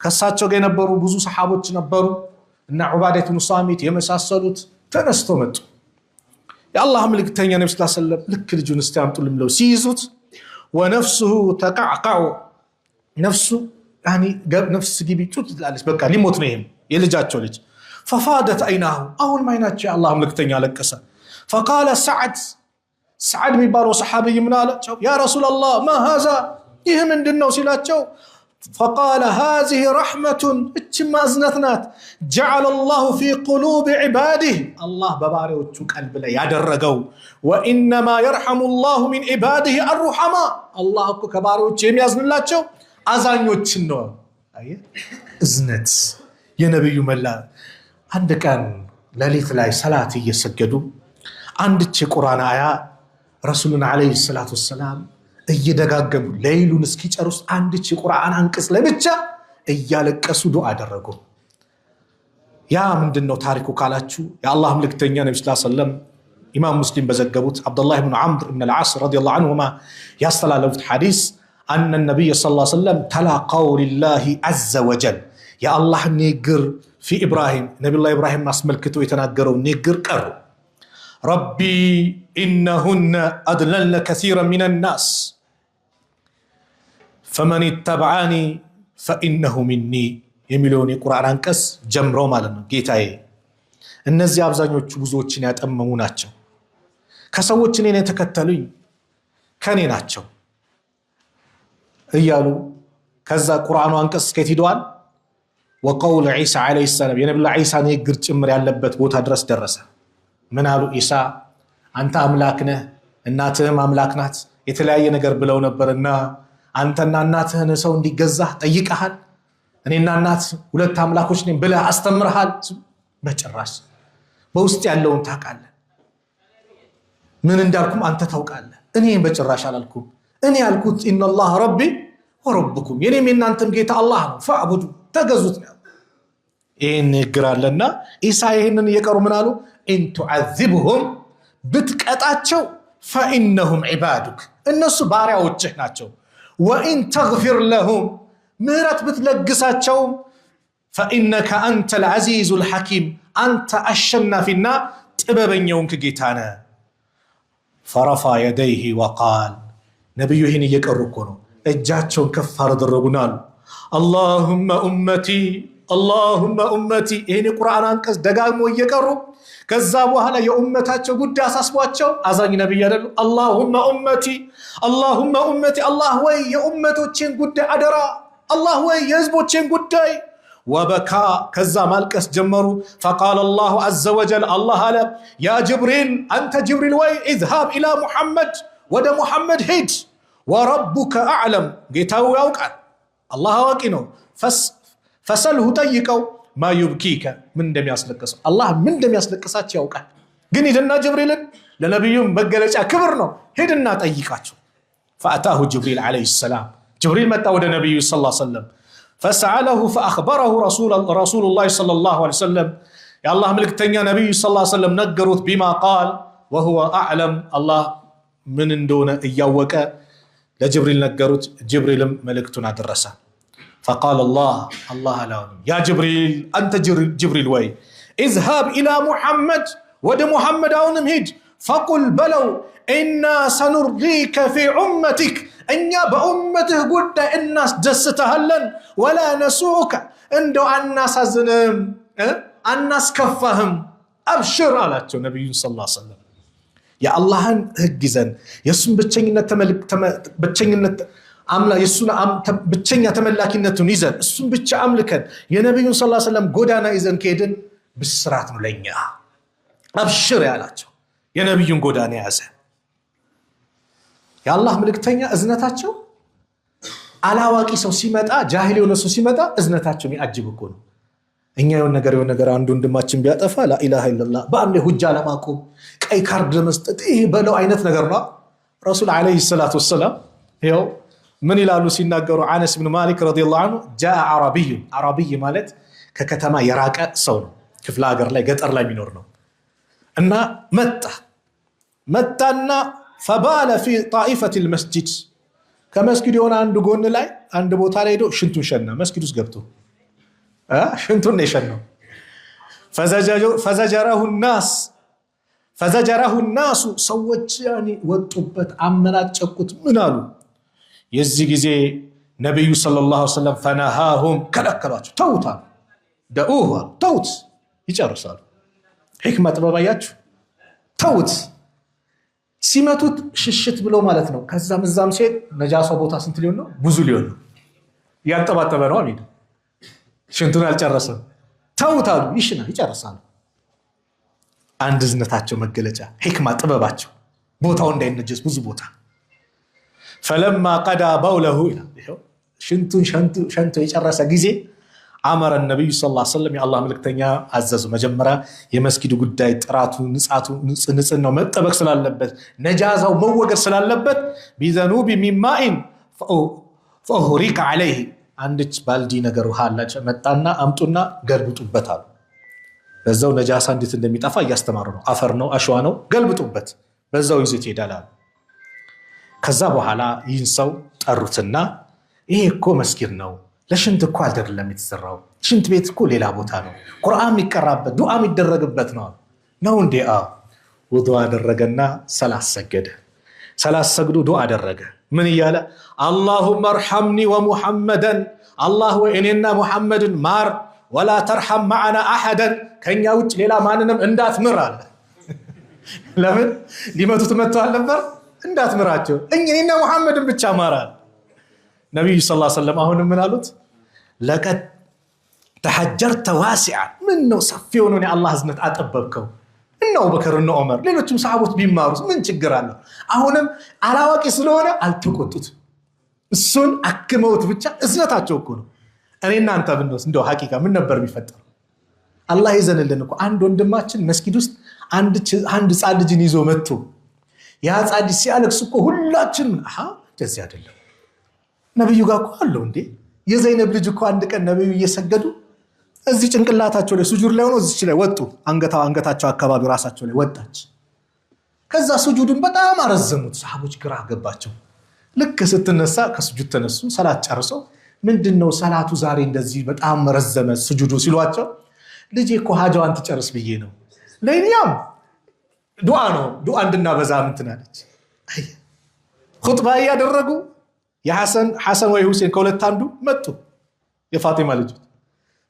[SPEAKER 1] ከሳቸው ጋር የነበሩ ብዙ ሰሃቦች ነበሩ እና ዑባዳህ ኢብኑ ሳሚት የመሳሰሉት ተነስቶ መጡ የአላህ መልእክተኛ ነብዩ ሰለላሁ ዐለይሂ ወሰለም ልክ ልጁን እስቲያምጡልም ብለው ሲይዙት ونفسه تقعقع نفسه يعني نفس ግቢ ጡት ትላለች በቃ ሊሞት ነው ይሄም የልጃቸው ልጅ ففادت عيناه اول ما عيناቸው የአላህ መልእክተኛ ለቀሰ فقال سعد የሚባለው صحابي ምን አላቸው يا رسول الله ما هذا ይህ ምንድነው ሲላቸው فقال هذه رحمة እችማ እዝነትናት جعل الله في قلوب عباده الله በባሪያዎቹ ቀልብ ላይ ያደረገው وانما يرحم الله من عباده الرحماء الله እኮ ከባሪያዎቹ የሚያዝንላቸው አዛኞችን ነው አየ እዝነት የነብዩ መላ አንድ ቀን ሌሊት ላይ ሰላት እየሰገዱ አንድች ቁርአን አያ ረሱሉን አለይሂ ሰላቱ ወሰለም እየደጋገሙ ሌሊቱን እስኪጨርሱ አንድች ቁርአን አንቀጽ ለብቻ እያለቀሱ ዱዓ አደረጉ ያ ምንድነው ታሪኩ ካላችሁ የአላህ መልእክተኛ ነብዩ ሰለላሁ ዐለይሂ ወሰለም ኢማም ሙስሊም በዘገቡት አብዱላህ ኢብኑ ዐምር ኢብኑ አልዓስ ረዲየላሁ ዐንሁማ ያስተላለፉት ሐዲስ أن النبي صلى الله عليه وسلم تلا قول الله عز وجل يا الله نيجر في إبراهيم نبي الله إبراهيم أسملكتو يتناقروا نيجر كرو ربي إنهن أضللن كثيرا من الناس فمن اتبعني فإنه مني يميلوني قرآن አንቀጽ ጀምሮ ማለት ነው ጌታዬ እነዚህ አብዛኞቹ ብዙዎችን ያጠመሙ ናቸው ከሰዎች እኔን የተከተሉኝ ከኔ ናቸው እያሉ ከዛ ቁርአኑ አንቀጽ ከትይዷል وقول عيسى عليه السلام የነብዩ ዒሳ ንግግር ጭምር ያለበት ቦታ ድረስ ደረሰ ምን አሉ ኢሳ አንተ አምላክ ነህ እናትህም አምላክ ናት የተለያየ ነገር ብለው ነበርና አንተና እናትህን ሰው እንዲገዛህ ጠይቀሃል እኔና እናት ሁለት አምላኮች ነን ብለህ አስተምርሃል በጭራሽ በውስጥ ያለውን ታውቃለህ ምን እንዳልኩም አንተ ታውቃለህ እኔ በጭራሽ አላልኩም እኔ ያልኩት ኢነላህ ረቢ ወረብኩም የኔም እናንተም ጌታ አላህ ነው ፈዕቡዱ ተገዙት ነው ይሄን ይግራልና ኢሳ ይሄንን እየቀሩ ምን አሉ ኢን ቱዓዚብሁም ብትቀጣቸው فإنهم عبادك እነሱ ባሪያዎችህ ናቸው وإن تغفر لهم ምህረት ብትለግሳቸው فإنك أنت العزيز الحكيم أنت አሸናፊና ጥበበኛውን ጌታ ነህ فرفع يديه وقال ነብዩ ይሄን እየቀሩ እኮ ነው እጃቸውን ከፍ አደረጉና አሉ اللهم أمتي اللهم أمتي ይሄን ቁርአን አንቀጽ ደጋግሞ እየቀሩ ከዛ በኋላ የኡመታቸው ጉዳይ አሳስቧቸው አዛኝ ነብይ አይደሉ اللهم أمتي اللهم أمتي الله ወይ የኡመቶችን ጉዳይ አደራ الله ወይ የህዝቦችን ጉዳይ وبكى كذا مالكس جمروا فقال الله عز وجل الله على يا جبريل أنت جبريل وي اذهب إلى محمد وده محمد هيد وربك أعلم قيتاو يوقع الله واقينو ፈሰልሁ ጠይቀው ማ ዩብኪከ ምን እንደሚያስለቅሰው አላህ ምን እንደሚያስለቅሳቸው ያውቃል። ግን ሂድና ጅብሪልን ለነብዩ መገለጫ ክብር ነው ሂድና ጠይቃቸው። فأتاه جبريل عليه السلام جبريل متى ود النبي صلى الله عليه وسلم فسأله فأخبره رسول الله صلى الله عليه وسلم يا الله ملكتنيا نبي صلى الله عليه وسلم نقرت بما قال وهو أعلم الله من دون إياوك لجبريل نقرت جبريل ملكتنا درسه فقال الله يا جبريل أنت جبريل وي اذهب إلى محمد ود محمد أو نمهج فقل بلو إنا سنرضيك في أمتك إنيا بأمته قلت الناس جستهلن ولا نسوك عندو الناس أزنم الناس كفهم أبشر على النبي صلى الله عليه وسلم يا الله هجزن يسون بتشينة عملا يسون بتشينة تملاكينة نيزن يسون بتش عملكن يا نبي صلى الله عليه وسلم قدانا إذن كيدن بسرعة ملينيا أبشر على يا نبي قدانا يا የአላህ መልእክተኛ እዝነታቸው አላዋቂ ሰው ሲመጣ ጃሂል የሆነ ሰው ሲመጣ እዝነታቸው የሚያጅብ እኮ ነው። እኛ የሆነ ነገር አንዱ ወንድማችን ቢያጠፋ ላኢላሃ ኢላላህ በአንዴ ሁጃ ለማቆም ቀይ ካርድ ለመስጠት ይሄ በለው አይነት ነገር ነው። ረሱል አለይሂ ሰላቱ ወሰላም ይኸው ምን ይላሉ ሲናገሩ አነስ ብን ማሊክ ረዲየላሁ ዐንሁ ጃአ አረቢይ ማለት ከከተማ የራቀ ሰው ነው። ክፍለ ሀገር ላይ ገጠር ላይ የሚኖር ነው እና መጣና فبال في طائفة المسجد كمسجد يونا عند قون لاي عند بوتالي دو شنتو شنا مسجد وسقبتو شنتو نيشنو فزجره الناس سوت يعني وطبت عملات شقت منالو يزي جزي نبي صلى الله عليه وسلم فنهاهم كلكلاتو توتا دعوها توت يجرسال حكمة باباياتو توت ሲመቱት ሽሽት ብሎ ማለት ነው። ከዛም እዛም ሲሄድ ነጃሳው ቦታ ስንት ሊሆን ነው? ብዙ ሊሆን ነው። ያንጠባጠበ ነው አሚድ ሽንቱን አልጨረሰም። ተውታሉ ይጨርሳሉ። አንድ ዝነታቸው መገለጫ ሕክማ ጥበባቸው ቦታው እንዳይነጀስ ብዙ ቦታ فلما قضى بوله ሽንቱን ሸንቶ የጨረሰ ጊዜ አመረ ነብዩ ሰለላሁ ዐለይሂ ወሰለም የአላህ መልእክተኛ አዘዙ። መጀመሪያ የመስጊዱ ጉዳይ ጥራቱ ንጽህናው መጠበቅ ስላለበት ነጃዛው መወገድ ስላለበት ቢዘኑብ ሚማኢን ፈኡህሪቀ ዐለይሂ አንድች ባልዲ ነገር ውሃ አላቸው መጣና አምጡና ገልብጡበት አሉ። በዛው ነጃሳ እንዴት እንደሚጠፋ እያስተማሩ ነው። አፈር ነው አሸዋ ነው ገልብጡበት በዛው ይዘት ይሄዳል። ከዛ በኋላ ይህን ሰው ጠሩትና ይሄ እኮ መስጊድ ነው ለሽንት እኮ አይደለም የተሰራው ሽንት ቤት እኮ ሌላ ቦታ ነው ቁርአን የሚቀራበት ዱዓ የሚደረግበት ነው እንዴ ውዱእ አደረገና ሰላት ሰግዶ ዱዓ አደረገ ምን ይያለ اللهم ارحمني ومحمدا الله وإننا محمدን ማር ولا ترحم معنا احدا ከኛ ውጭ ሌላ ማንንም እንዳትምር አለ። ለምን ሊመቱት መጥተዋል ነበር እንዳትምራቸው እኛና ሙሐመድን ብቻ ማራል። ነብዩ ሰለላሁ ዐለይሂ ወሰለም አሁን ምን አሉት? ለቀድ ተሐጀርተ ዋሲዓ ምን ነው ሰፊ ሆኖ ነው አላህ እዝነት አጠበብከው እና አቡበከርና ዑመር ሌሎችም ሰሃቦች ቢማሩስ ምን ችግር አለው? አሁንም አላዋቂ ስለሆነ አልተቆጡት እሱን አክመውት ብቻ እዝነታቸው እኮ ነው። እኔና አንተ ብንወስ እንደው ሐቂቃ ምን ነበር የሚፈጠረው? አላህ ይዘንልን እኮ አንድ ወንድማችን መስጊድ ውስጥ አንድ ህፃን ልጅን ይዞ መጥቶ ያ ህፃን ልጅ ሲያለቅስ እኮ ሁላችንም እንደዚህ አይደለም ነብዩ ጋር እኮ አለው እንዴ የዘይነብ ልጅ እኮ አንድ ቀን ነብዩ እየሰገዱ እዚህ ጭንቅላታቸው ላይ ሱጁድ ላይ ሆኖ እዚህ ላይ ወጡ አንገታቸው አካባቢ ራሳቸው ላይ ወጣች። ከዛ ሱጁድን በጣም አረዘሙት። ሰሃቦች ግራ ገባቸው። ልክ ስትነሳ ከሱጁድ ተነሱ ሰላት ጨርሰው ምንድነው ሰላቱ ዛሬ እንደዚህ በጣም ረዘመ ሱጁዱ ሲሏቸው ልጄ እኮ ሀጃዋን ትጨርስ ብዬ ነው ለኛም ዱዓ ነው ዱዓ እንድናበዛ ምንትናለች ኹጥባ ያደረጉ የሐሰን ወይ ሁሴን ከሁለት አንዱ መጡ። የፋጢማ ልጅ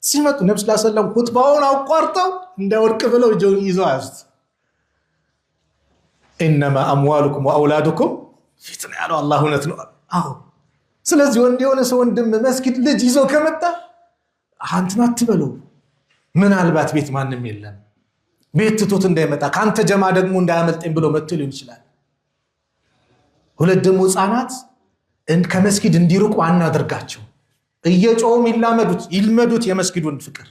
[SPEAKER 1] ሲመጡ ነብዩ ሰለላሁ ዐለይሂ ወሰለም ኹጥባውን አቋርጠው እንዳይወድቅ ብለው እጆን ይዘው ያዙት። ኢንማ አምዋሉኩም ወአውላዱኩም ፊትና ያለው አላህ እውነት ነው። ስለዚህ ወንድ የሆነ ሰው ወንድም መስጊድ ልጅ ይዞ ከመጣ አንተም አትበለው። ምናልባት ቤት ማንም የለም ቤት ትቶት እንዳይመጣ ካንተ ጀማ ደግሞ እንዳያመልጠኝ ብሎ መጥቶ ሊሆን ይችላል። ሁለት ደግሞ ህፃናት ከመስጊድ እንዲርቁ አናደርጋቸው። እየጮሁም ይልመዱት የመስጊዱን ፍቅር።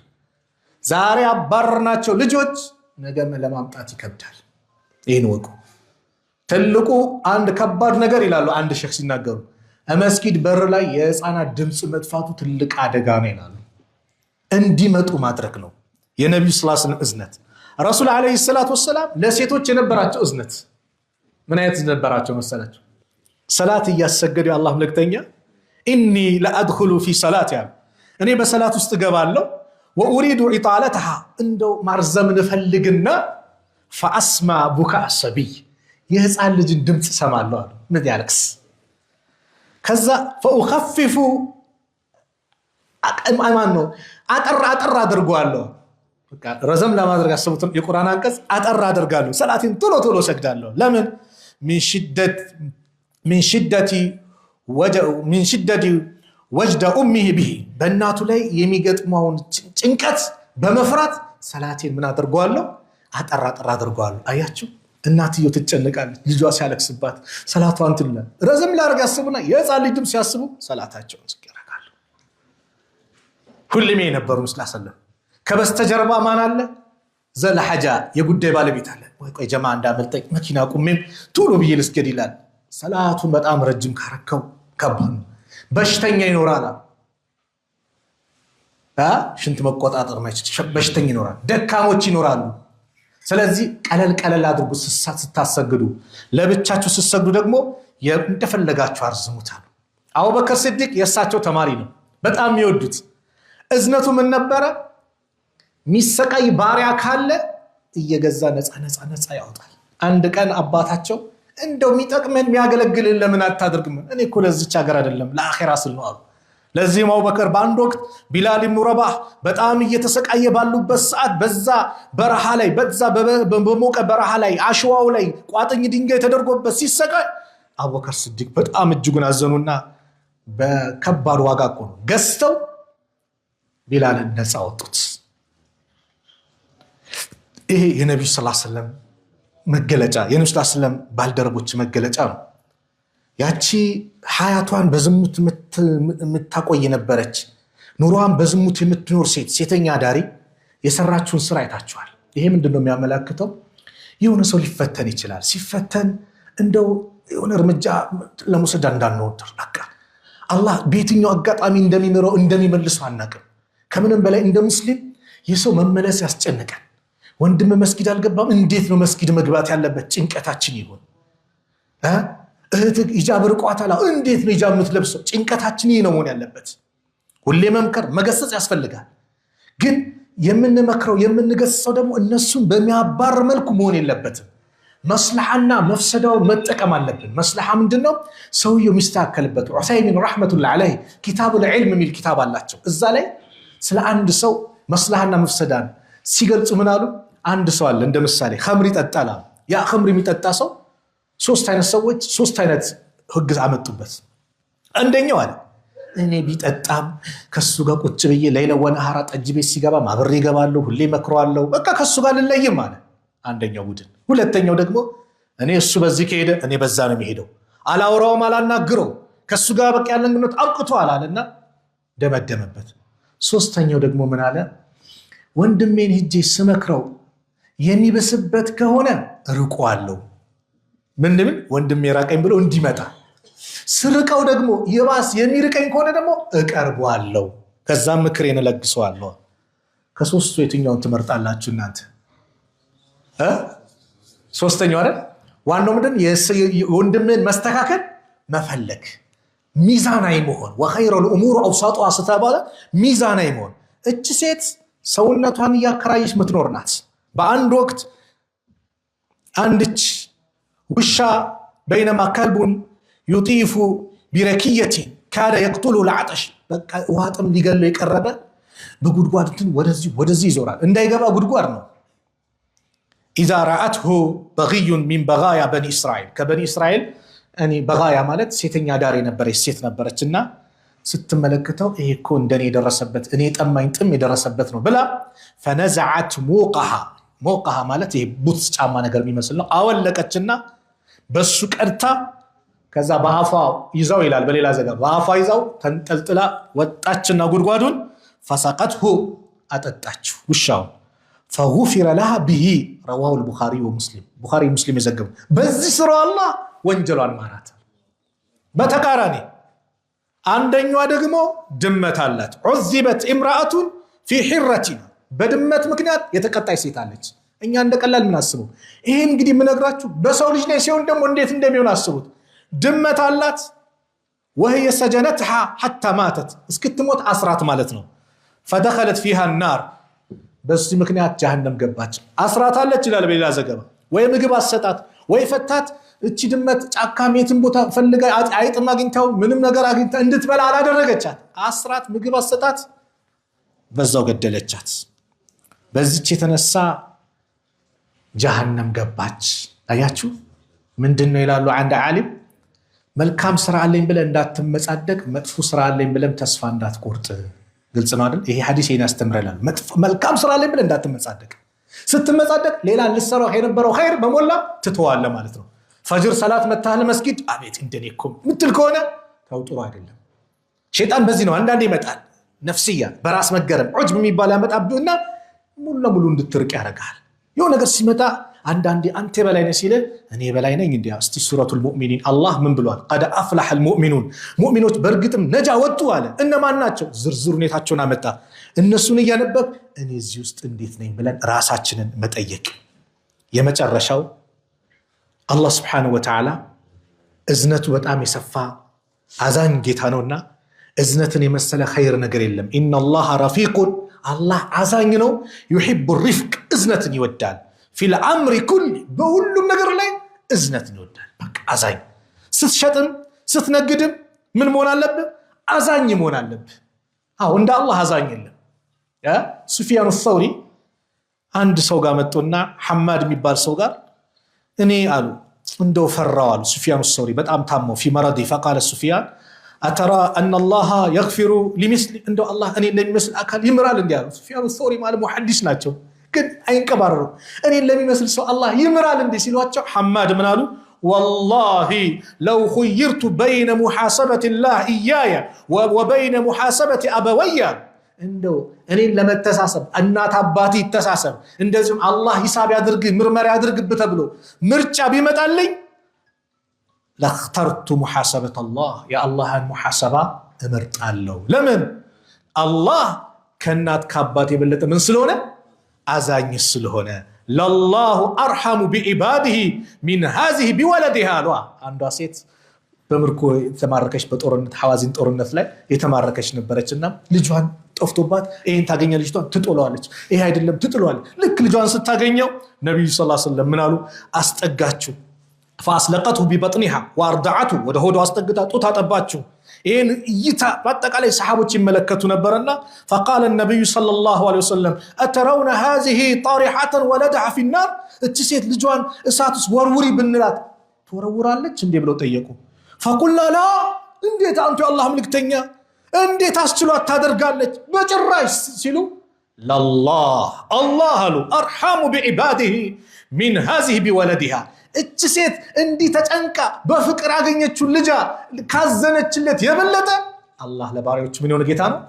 [SPEAKER 1] ዛሬ አባረርናቸው ልጆች ነገ ለማምጣት ይከብዳል። ይህን ወቁ። ትልቁ አንድ ከባድ ነገር ይላሉ አንድ ሼክ ሲናገሩ፣ መስጊድ በር ላይ የህፃናት ድምፅ መጥፋቱ ትልቅ አደጋ ነው ይላሉ። እንዲመጡ ማድረግ ነው የነቢዩ ሰለላሁ ዐለይሂ ወሰለም እዝነት። ረሱል ዐለይሂ ሰላቱ ወሰላም ለሴቶች የነበራቸው እዝነት ምን አይነት ነበራቸው መሰላቸው? ሰላት እያሰገዱ የአላህ መልእክተኛ ኢኒ ለአድኹሉ ፊ ሰላት ያሉ፣ እኔ በሰላት ውስጥ እገባለሁ ወኡሪዱ ኢጣለተሃ እንደው ማርዘምን እፈልግና ፈአስማ ቡካ ሰቢይ የህፃን ልጅን ድምፅ ሰማለሁ አሉ ምን ያለቅስ። ከዛ ፈኡኸፊፉ አቀማን ነው አጠራ አድርጓለሁ። በቃ ረዘም ለማድረግ አስቡት። የቁርአን አንቀጽ አጠራ አድርጋለሁ፣ ሰላቴን ቶሎ ሰግዳለሁ። ለምን? ሚን ሽደቲ ወጅደ ኡሚሂ ቢሂ በእናቱ ላይ የሚገጥመውን ጭንቀት በመፍራት ሰላቴን ምን አድርጓለሁ? አጠራ አድርጓለሁ። አያችሁ፣ እናትየው ትጨነቃለች ልጇ ሲያለቅስባት፣ ሰላቷን ትላል። ረዘም ላድርግ ያስቡና የህፃን ልጅ ድምፅ ሲያስቡ ሰላታቸውን ያደርጋሉ። ሁሌም የነበሩ መስላሰለም ከበስተጀርባ ማን አለ? ዘለሐጃ የጉዳይ ባለቤት አለ። ቆይ ጀማ እንዳመልጠኝ መኪና ቁሜም ቶሎ ብዬ ልስገድ ይላል። ሰላቱን በጣም ረጅም ካረከው ከባድ ነው። በሽተኛ ይኖራል፣ ሽንት መቆጣጠር ማይችል በሽተኛ ይኖራል፣ ደካሞች ይኖራሉ። ስለዚህ ቀለል አድርጉ ስታሰግዱ። ለብቻችሁ ስትሰግዱ ደግሞ እንደፈለጋችሁ አርዝሙታል። አቡበከር ሲዲቅ የእሳቸው ተማሪ ነው፣ በጣም የሚወዱት። እዝነቱ ምን ነበረ? ሚሰቃይ ባሪያ ካለ እየገዛ ነፃ ያወጣል። አንድ ቀን አባታቸው እንደው የሚጠቅመን የሚያገለግልን ለምን አታደርግም? እኔ እኮ ለዚች ሀገር አይደለም ለአኺራ ስል ነው አሉ። ለዚህም አቡበከር በአንድ ወቅት ቢላል ኢብኑ ረባህ በጣም እየተሰቃየ ባሉበት ሰዓት በዛ በረሃ ላይ በሞቀ በረሃ ላይ አሸዋው ላይ ቋጥኝ ድንጋይ ተደርጎበት ሲሰቃይ አቡበከር ሲዲቅ በጣም እጅጉን አዘኑና በከባድ ዋጋ እኮ ነው ገዝተው ቢላልን ነፃ ወጡት። ይሄ የነቢዩ ሰለላሁ ዐለይሂ ወሰለም መገለጫ፣ የነቢዩ ሰለላሁ ዐለይሂ ወሰለም ባልደረቦች መገለጫ ነው። ያቺ ሀያቷን በዝሙት የምታቆይ ነበረች፣ ኑሯን በዝሙት የምትኖር ሴተኛ ዳሪ የሰራችውን ስራ አይታችኋል። ይሄ ምንድን ነው የሚያመላክተው? የሆነ ሰው ሊፈተን ይችላል። ሲፈተን እንደው የሆነ እርምጃ ለመውሰድ እንዳንወጥር፣ በቃ አላህ በየትኛው አጋጣሚ እንደሚምረው እንደሚመልሰው አናውቅም። ከምንም በላይ እንደ ሙስሊም የሰው መመለስ ያስጨንቀን። ወንድም መስጊድ አልገባም፣ እንዴት ነው መስጊድ መግባት ያለበት? ጭንቀታችን ይሆን። እህት ሂጃብ ርቋታል፣ እንዴት ነው ሂጃብ የምትለብሰው? ጭንቀታችን ይህ ነው መሆን ያለበት። ሁሌ መምከር መገሰጽ ያስፈልጋል። ግን የምንመክረው የምንገስጸው ደግሞ እነሱን በሚያባር መልኩ መሆን የለበትም። መስለሐና መፍሰዳውን መጠቀም አለብን። መስለሐ ምንድን ነው? ሰውየው የሚስተካከልበት። ዑሰይሚን ረሕመቱላሂ ዐለይህ ኪታቡል ዒልም የሚል ኪታብ አላቸው። እዛ ላይ ስለ አንድ ሰው መስለሐና መፍሰዳን ሲገልጹ ምን አሉ? አንድ ሰው አለ እንደ ምሳሌ ኸምር ይጠጣል። ያ ኸምር የሚጠጣ ሰው ሶስት አይነት ሰዎች ሶስት አይነት ህግ አመጡበት። አንደኛው አለ እኔ ቢጠጣም ከሱ ጋር ቁጭ ብዬ ለይለ ወነሃራ ጠጅ ቤት ሲገባ ማብሬ ይገባለሁ፣ ሁሌ መክረዋለሁ፣ በቃ ከሱ ጋር ልለይም አለ አንደኛው ቡድን። ሁለተኛው ደግሞ እኔ እሱ በዚህ ከሄደ እኔ በዛ ነው የሚሄደው፣ አላወራውም፣ አላናግረው፣ ከሱ ጋር በቃ ያለን ግንኙነት አብቅቷል አለና ደመደመበት። ሶስተኛው ደግሞ ምን አለ? ወንድሜን ሂጄ ስመክረው የሚበስበት ከሆነ ርቀዋለሁ፣ ምንም ወንድሜ ራቀኝ ብሎ እንዲመጣ፣ ስርቀው ደግሞ የባስ የሚርቀኝ ከሆነ ደግሞ እቀርበዋለሁ፣ ከዛም ምክሬን እለግሰዋለሁ። ከሶስቱ የትኛውን ትመርጣላችሁ እናንተ? ሶስተኛው አይደል? ዋናው ምንድን ወንድምን መስተካከል መፈለግ፣ ሚዛናዊ መሆን። ወኸይረል ኡሙር አውሳጡሃ ስተባለ ሚዛናዊ መሆን። እች ሴት ሰውነቷን እያከራየች ምትኖር ናት። በአንድ ወቅት አንድች ውሻ በይነማ ከልቡን ዩጢፉ ቢረኪየቲን ካደ የቅቱሉ ለዓጠሽ፣ በቃ ውሃጥም ሊገለው የቀረበ በጉድጓድ ወደዚህ ይዞራል። እንዳይገባ ጉድጓድ ነው። ኢዛ ረአትሁ በግዩን ሚን በጋያ በኒ እስራኤል፣ ከበኒ እስራኤል በጋያ ማለት ሴተኛ ዳር የነበረች ሴት ነበረች እና ስትመለከተው ይሄ እኮ እንደኔ የደረሰበት እኔ ጠማኝ ጥም የደረሰበት ነው ብላ ፈነዘዓት ሞቃሃ ማለት ይሄ ቡትስ ጫማ ነገር የሚመስል ነው። አወለቀችና በሱ ቀድታ ከዛ በአፏ ይዛው ይላል በሌላ ዘገባ በአፏ ይዛው ተንጠልጥላ ወጣችና ጉድጓዱን فسقته አጠጣችው ውሻው فغفر لها به رواه البخاري ومسلم بخاري ومسلم يዘገቡ በዚህ ስራ አላህ ወንጀሏን ማራት በተቃራኒ አንደኛዋ ደግሞ ድመት አላት عذبت امراه في حرتنا በድመት ምክንያት የተቀጣይ ሴት አለች እኛ እንደቀላል ምን አስበው ይሄ እንግዲህ ምነግራችሁ በሰው ልጅ ላይ ሲሆን ደግሞ እንዴት እንደሚሆን አስቡት ድመት አላት وهي سجنتها حتى ماتت እስክትሞት አስራት ማለት ነው فدخلت فيها النار በዚህ ምክንያት ጀሃነም ገባች አስራት አለች ይላል በሌላ ዘገባ ወይ ምግብ አሰጣት ወይ ፈታት እቺ ድመት ጫካ ሜትም ቦታ ፈልጋ አይጥ ማግኝታው ምንም ነገር አግኝታ እንድትበላ አላደረገቻት አስራት ምግብ አሰጣት በዛው ገደለቻት በዚህች የተነሳ ጀሃነም ገባች አያችሁ ምንድነው ይላሉ አንድ ዓሊም መልካም ስራ አለኝ ብለ እንዳትመጻደቅ መጥፎ ስራ አለኝ ብለም ተስፋ እንዳትቆርጥ ግልጽ ነው አይደል ይሄ ሐዲስ ይሄን ያስተምረናል መልካም ስራ አለኝ ብለ እንዳትመጻደቅ ስትመጻደቅ ሌላ ልሰራው የነበረው ኸይር በሞላ ትተዋለ ማለት ነው ፈጅር ሰላት መታህል መስጊድ አቤት እንደኔኩም ምትል ከሆነ ተውጥሩ አይደለም ሸይጣን በዚህ ነው አንዳንዴ ይመጣል ነፍስያ በራስ መገረም ዑጅብ የሚባል ያመጣብህና ሙሉ ለሙሉ እንድትርቅ ያደርጋል የሆነ ነገር ሲመጣ አንዳንዴ አንተ በላይ ነህ ሲል እኔ በላይ ነኝ እንዴ እስቲ ሱረቱል ሙእሚኒን አላህ ምን ብሏል قد افلح المؤمنون ሙእሚኖች በርግጥም ነጃ ወጡ አለ እነማን ናቸው ዝርዝር ሁኔታቸውን አመጣ እነሱን እያነበብ እኔ እዚህ ውስጥ እንዴት ነኝ ብለን ራሳችንን መጠየቅ የመጨረሻው አላህ Subhanahu Wa Ta'ala እዝነቱ በጣም የሰፋ አዛኝ ጌታ ነውና እዝነትን የመሰለ ኸይር ነገር የለም ኢነላህ ረፊቁን አላህ አዛኝ ነው يحب الرفق እዝነትን ይወዳል في الامر كل በሁሉም ነገር ላይ እዝነትን ይወዳል በቃ አዛኝ ስትሸጥም ስትነግድም ምን መሆን አለበት አዛኝ መሆን አለበት አው እንደ አላህ አዛኝ የለም ያ ሱፊያን الثوري አንድ ሰው ጋር መጥቶና ሐማድ የሚባል ሰው ጋር እኔ አሉ እንደው ፈራዋል ሱፊያን الثوري በጣም ታሞ في مرض فقال سفيان أترى أن الله يغفر لمثل عنده الله أني لمثل أكل يمرال انديالو سفيان الثوري مال محدث ናቸው ግን አይንቀባረሩ እኔ ለሚመስል ሰው አላህ ይምራል እንዴ ሲሏቸው ሐማድ ምን አሉ والله لو خيرت بين محاسبة الله إياي وبين محاسبة أبوي እንደው እኔ ለመተሳሰብ እናት አባቴ ተሳሰብ እንደዚህም አላህ ሂሳብ ያድርግ ምርመራ ያድርግብ ተብሎ ምርጫ ቢመጣልኝ لاخترت محاسبة الله يا الله المحاسبة امرطالو لمن الله كنات كابات يبلط من سلونه አዛኝ ስለሆነ لله ارحم بعباده من هذه بولدها له አንዷ ሴት በምርኮ የተማረከች በጦርነት ሐዋዚን ጦርነት ላይ የተማረከች ነበርችና ልጇን ጠፍቶባት ይሄን ታገኘ ልጅቷን ትጦለዋለች ይሄ አይደለም ትጥለዋለች ልክ ልጇን ስታገኘው ነብዩ ሰለላሁ ዐለይሂ ወሰለም ምን አሉ አስጠጋችሁ فاسلقته ببطنها وارضعته ወደ ሆዷ አስጠግታ ጡት አጠባችሁ ይሄን ይታ በአጠቃላይ ሰሃቦች ይመለከቱ ነበርና فقال النبي صلى الله عليه وسلم اترون هذه طارحه ولدها في النار እትሴት ልጇን እሳትስ ወርውሪ ብንላት ተወርውራለች እንዴ ብለው ጠየቁ فقلنا لا እንዴት አንተ አላህ መልእክተኛ እንዴት አስችሏት ታደርጋለች በጭራሽ ሲሉ لله الله ارحم بعباده من هذه بولدها እቺ ሴት እንዲ ተጨንቃ በፍቅር አገኘችው ልጇ ካዘነችለት የበለጠ አላህ ለባሪያዎቹ ምን የሆነ ጌታ ነው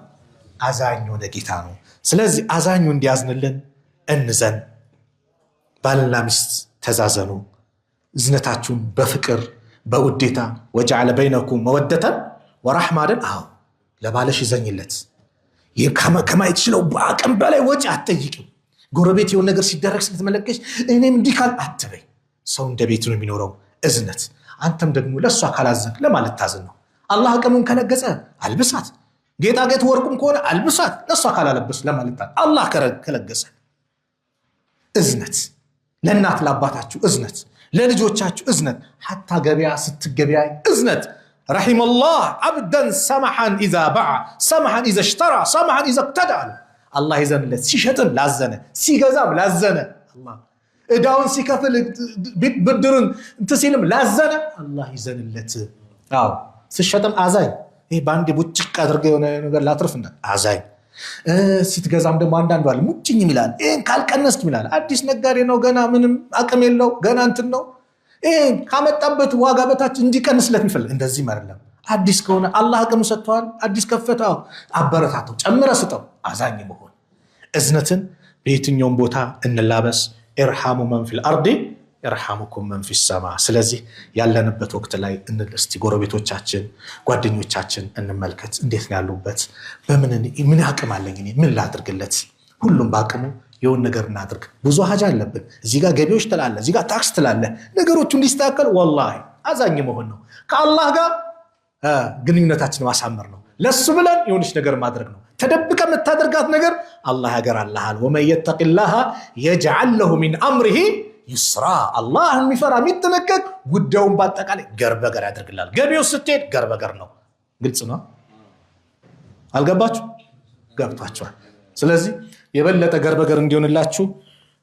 [SPEAKER 1] አዛኝ የሆነ ጌታ ነው ስለዚህ አዛኙ እንዲያዝንልን እንዘን ባልና ሚስት ተዛዘኑ እዝነታችሁን በፍቅር በውዴታ وجعل بينكم مودة ورحمة አው ለባለሽ ይዘኝለት ከማ ይችላል በአቅም በላይ ወጪ አትጠይቂው ጎረቤት የሆነ ነገር ሲደረግ ስለተመለከሽ እኔም እንዲካል አትበይ ሰው እንደ ቤቱ ነው የሚኖረው እዝነት አንተም ደግሞ ለሷ ካላዘንክ ለማለት ታዘን ነው አላህ አቅሙን ከለገጸ አልብሳት ጌጣጌጥ ወርቁም ከሆነ አልብሳት ለሷ ካላለበስ ለማለት አላህ ከለገጸ እዝነት ለእናት ለአባታችሁ እዝነት ለልጆቻችሁ እዝነት حتى ገበያ ስትገበያ እዝነት رحم الله عبدا سمحا اذا باع سمحا اذا اشترى سمحا اذا اقتدى الله يزنለት ሲሸጥም ላዘነ ሲገዛም ላዘነ አላህ እዳውን ሲከፍል ብድሩን እንትሲልም ላዘነ አላህ ይዘንለት አው ሲሸጥም አዛኝ ይሄ ባንዴ ቡጭቅ አድርገው የሆነ ነገር ላትርፍና አዛኝ ሲትገዛም ደግሞ አንዳንዱ አለ ሙጭኝ ይላል ይሄን ካልቀነስክ ይላል አዲስ ነጋዴ ነው ገና ምንም አቅም የለው ገና እንትን ነው ካመጣበት ዋጋ በታች እንዲቀንስለት ይፈልግ እንደዚህ አይደለም አዲስ ከሆነ አላህ አቅም ሰጥቷል አዲስ ከፈታው አበረታተው ጨምረ ስጠው አዛኝ መሆን እዝነትን በየትኛውም ቦታ እንላበስ ኢርሃሙ መን ፊል አርዲ ኢርሃሙኩም መን ፊስ ሰማ ስለዚህ ያለንበት ወቅት ላይ እንልስቲ ጎረቤቶቻችን ጓደኞቻችን እንመልከት እንዴት ነው ያሉበት ምን አቅም አለኝ ምን ላድርግለት ሁሉም ባቅሙ የውን ነገር እናድርግ ብዙ ሀጃ አለብን እዚህ ጋር ገቢዎች ተላለ እዚህ ጋር ታክስ ተላለ ነገሮቹ እንዲስተካከል ወላሂ አዛኝ መሆን ነው ከአላህ ጋር ግንኙነታችን ማሳመር ነው ለሱ ብለን የሆነች ነገር ማድረግ ነው ተደብቀ መታደርጋት ነገር አላህ ያገራልሃል ወመን يتقላህ يجعل له من امره يسرا አላህ የሚፈራ የሚጠነቀቅ ጉዳዩን ባጠቃላይ ገርበገር ያደርግላል ገቢው ስትሄድ ገርበገር ነው ግልጽ ነው አልገባችሁ ገብታችኋል ስለዚህ የበለጠ ገርበገር እንዲሆንላችሁ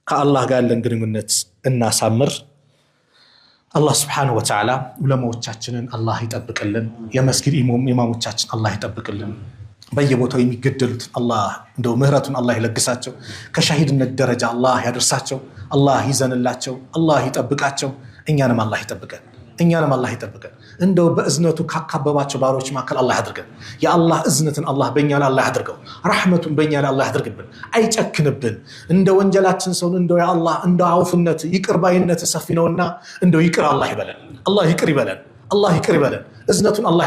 [SPEAKER 1] ከአላህ ጋር ያለን ግንኙነት እናሳምር አላህ Subhanahu Wa Ta'ala ዑለማዎቻችንን አላህ ይጠብቅልን የመስጊድ ኢማሞቻችን አላህ ይጠብቅልን በየቦታው የሚገደሉት አላህ እንደው ምህረቱን አላህ ይለግሳቸው ከሻሂድነት ደረጃ አላህ ያደርሳቸው አላህ ይዘንላቸው አላህ ይጠብቃቸው እኛንም አላህ ይጠብቀን እንደው በእዝነቱ ካካበባቸው ባሮች ማከል አላህ ያድርገን የአላህ እዝነትን አላህ በእኛ ላይ አላህ ያድርገው ረህመቱን በእኛ ላይ አላህ ያድርግብን አይጨክንብን እንደ ወንጀላችን ሰው እንደው ያ አላህ እንደ አውፍነት ይቅር ባይነት ሰፊ ነውና እንደው ይቅር አላህ ይበለን አላህ ይቅር ይበለን እዝነቱን አላህ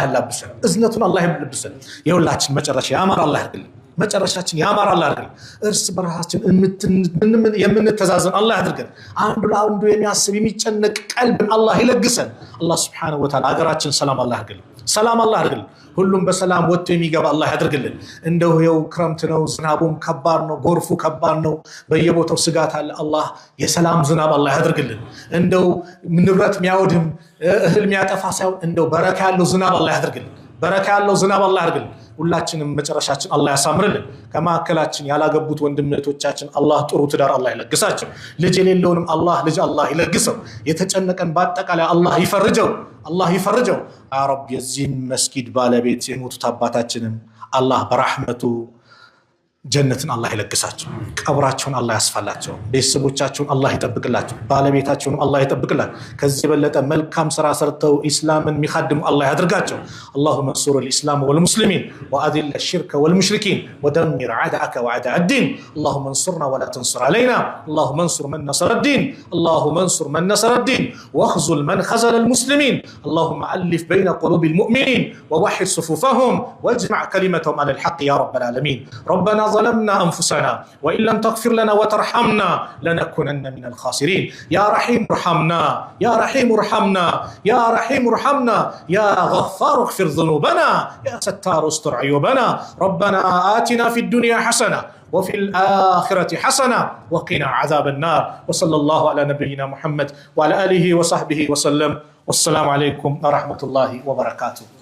[SPEAKER 1] ያላብሰን የሁላችን መጨረሻ ያማረ አላህ ያድርግልን መጨረሻችን ያማረ አላህ ያድርግልን እርስ በራሳችን የምንተዛዘን አላህ ያድርገን አንዱ ለአንዱ የሚያስብ የሚጨነቅ ቀልብ አላህ ይለግሰን አላህ Subhanahu Wa Ta'ala ሀገራችን ሰላም አላህ ያድርግልን ሁሉም በሰላም ወጥቶ የሚገባ አላህ ያድርግልን እንደው የው ክረምት ነው ዝናቡም ከባድ ነው ጎርፉ ከባድ ነው በየቦታው ስጋት አለ አላህ የሰላም ዝናብ አላህ ያድርግልን እንደው ንብረት የሚያወድም እህል የሚያጠፋ ሳይሆን እንደው በረካ ያለው ዝናብ አላህ ያድርግልን ሁላችንም መጨረሻችን አላህ ያሳምርልን ከማከላችን ያላገቡት ወንድምነቶቻችን አላህ ጥሩ ትዳር አላህ ይለግሳቸው ልጅ የሌለውንም ልጅ አላህ ይለግሰው የተጨነቀን በአጠቃላይ አላህ ይፈርጀው ያ ረብ የዚህ መስጊድ ባለቤት የሞቱት አባታችንን አላህ በረህመቱ ጀነትን አላህ ይለግሳቸው ቀብራቸውን አላህ ያስፋላቸው ቤተሰቦቻቸውን አላህ ይጠብቅላቸው ባለቤታቸውን አላህ ይጠብቅላቸው ከዚህ በለጠ መልካም ስራ ሰርተው እስላምን የሚخدሙ አላህ ያድርጋቸው اللهم انصر الاسلام والمسلمين واذل الشرك والمشركين ودمر اعداءك واعداء الدين اللهم انصرنا ولا تنصر علينا اللهم انصر من نصر الدين واخذل من خذل المسلمين اللهم الف بين قلوب المؤمنين ووحد صفوفهم واجمع كلمتهم على الحق يا رب العالمين ربنا ظلمنا أنفسنا وإن لم تغفر لنا وترحمنا لنكونن من الخاسرين يا رحيم ارحمنا يا غفار اغفر ذنوبنا يا ستار استر عيوبنا ربنا آتنا في الدنيا حسنة وفي الآخرة حسنة وقنا عذاب النار وصلى الله على نبينا محمد وعلى آله وصحبه وسلم والسلام عليكم ورحمة الله وبركاته